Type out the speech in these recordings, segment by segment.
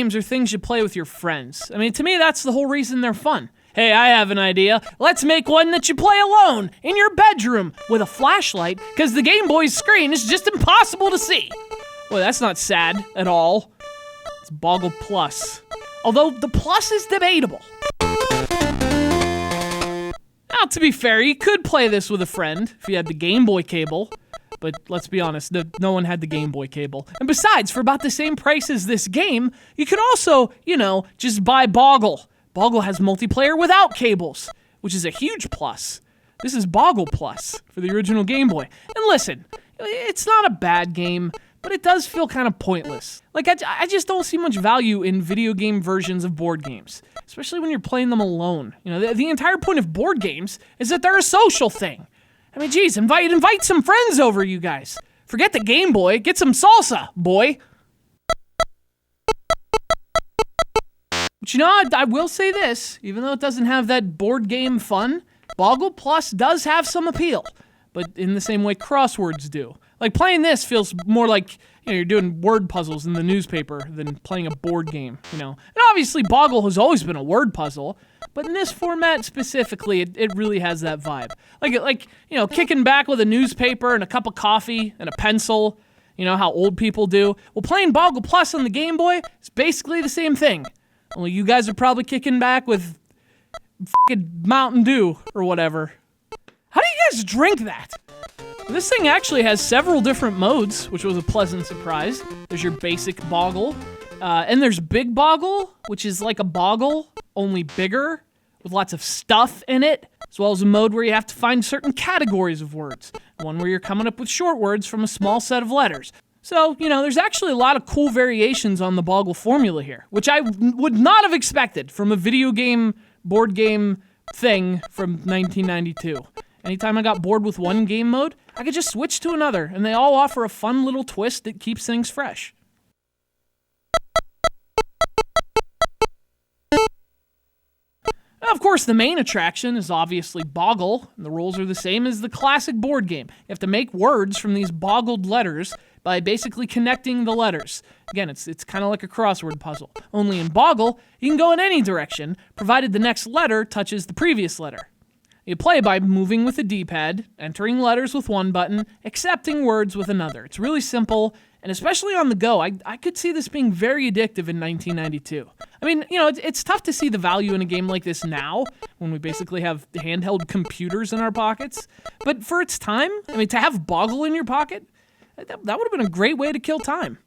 games are things you play with your friends. I mean, to me, that's the whole reason they're fun. Hey, I have an idea. Let's make one that you play alone, in your bedroom, with a flashlight, because the Game Boy's screen is just impossible to see. Boy, that's not sad at all. It's Boggle Plus. Although, the plus is debatable. Now, to be fair, you could play this with a friend if you had the Game Boy cable. But let's be honest, no one had the Game Boy cable. And besides, for about the same price as this game, you could also, just buy Boggle. Boggle has multiplayer without cables, which is a huge plus. This is Boggle Plus for the original Game Boy. And listen, it's not a bad game, but it does feel kind of pointless. Like, I just don't see much value in video game versions of board games, especially when you're playing them alone. The entire point of board games is that they're a social thing. I mean, geez, invite some friends over, you guys. Forget the Game Boy, get some salsa, boy. But I will say this, even though it doesn't have that board game fun, Boggle Plus does have some appeal, but in the same way crosswords do. Like, playing this feels more like, you're doing word puzzles in the newspaper than playing a board game, And obviously, Boggle has always been a word puzzle, but in this format specifically, it really has that vibe. Like kicking back with a newspaper and a cup of coffee and a pencil, how old people do. Well, playing Boggle Plus on the Game Boy is basically the same thing. Only you guys are probably kicking back with fucking Mountain Dew or whatever. How do you guys drink that? This thing actually has several different modes, which was a pleasant surprise. There's your basic Boggle, and there's Big Boggle, which is like a Boggle, only bigger, with lots of stuff in it, as well as a mode where you have to find certain categories of words. One where you're coming up with short words from a small set of letters. So, there's actually a lot of cool variations on the Boggle formula here, which I would not have expected from a video game, board game thing from 1992. Anytime I got bored with one game mode, I could just switch to another, and they all offer a fun little twist that keeps things fresh. Now, of course, the main attraction is obviously Boggle, and the rules are the same as the classic board game. You have to make words from these boggled letters by basically connecting the letters. Again, it's kind of like a crossword puzzle. Only in Boggle, you can go in any direction, provided the next letter touches the previous letter. You play by moving with the D-pad, entering letters with one button, accepting words with another. It's really simple, and especially on the go, I could see this being very addictive in 1992. I mean, it's tough to see the value in a game like this now, when we basically have handheld computers in our pockets. But for its time, to have Boggle in your pocket, that would have been a great way to kill time.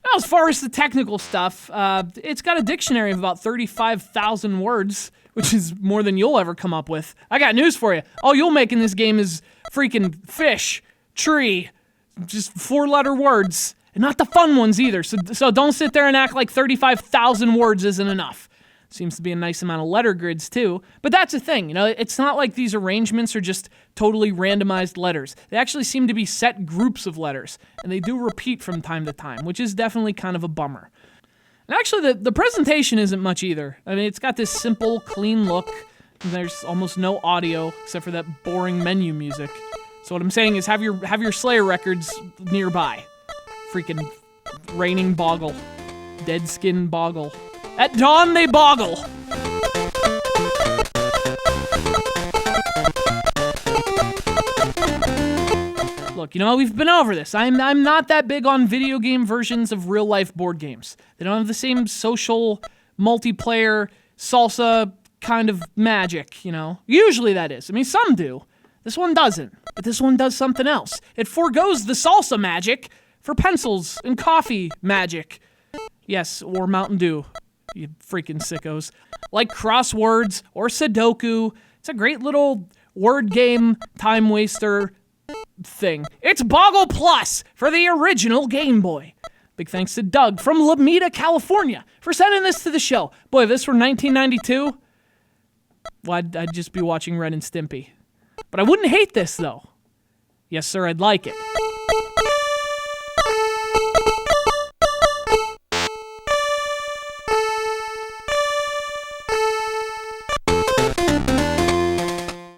Now, as far as the technical stuff, it's got a dictionary of about 35,000 words, which is more than you'll ever come up with. I got news for you. All you'll make in this game is freaking fish, tree, just 4-letter words, and not the fun ones either. So don't sit there and act like 35,000 words isn't enough. Seems to be a nice amount of letter grids too. But that's the thing, it's not like these arrangements are just totally randomized letters. They actually seem to be set groups of letters, and they do repeat from time to time, which is definitely kind of a bummer. And actually, the presentation isn't much either. It's got this simple, clean look. And there's almost no audio except for that boring menu music. So what I'm saying is have your Slayer records nearby. Freaking raining Boggle. Dead skin Boggle. At dawn they boggle! Look, we've been over this. I'm not that big on video game versions of real-life board games. They don't have the same social, multiplayer, salsa kind of magic, Usually that is. Some do. This one doesn't. But this one does something else. It forgoes the salsa magic for pencils and coffee magic. Yes, or Mountain Dew. You freaking sickos. Like crosswords or Sudoku. It's a great little word game, time waster thing. It's Boggle Plus for the original Game Boy. Big thanks to Doug from Lomita, California for sending this to the show. Boy, if this were 1992, well, I'd just be watching Ren and Stimpy. But I wouldn't hate this, though. Yes, sir, I'd like it.